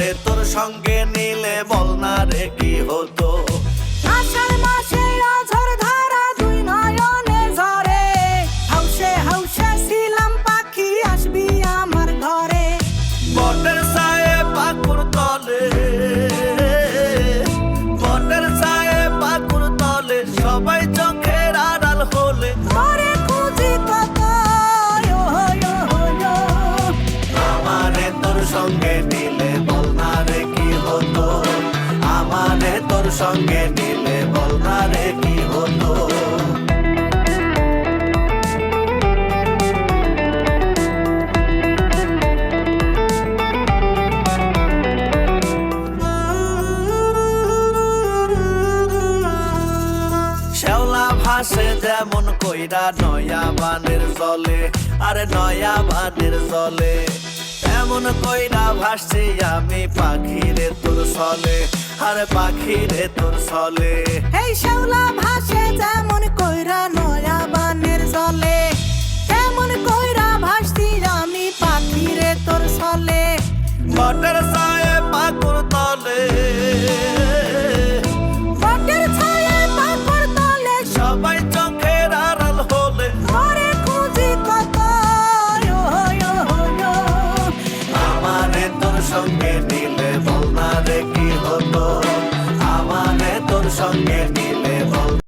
আমারে তোর সঙ্গে নিলে বল না রে কি হতো। আষাঢ় মাসে অঝর ধারা দুই নয়নে ঝরে, হাউসে হাউসে ছিলাম পাখি আসবি আমার ঘরে। বটের ছায়ে পাকুর তলে, বটের ছায়ে পাকুর তলে সবাই চোখের আড়াল হলে তোরে খুঁজি কত আমারে তোর সঙ্গে নিলে বল না রে কি হতো। আমারে তোর সঙ্গে নিলে বল না রে কি হতো। শ্যাওলা ভাসে যেমন কইরা নয়া বানের জলে, আরে নয়া বানের জলে এমন কইরা ভাসছি আমি পাখিরে তোর ছলে, আরে পাখিরে তোর ছলে। এই শ্যাওলা ভাসে যেমন কইরা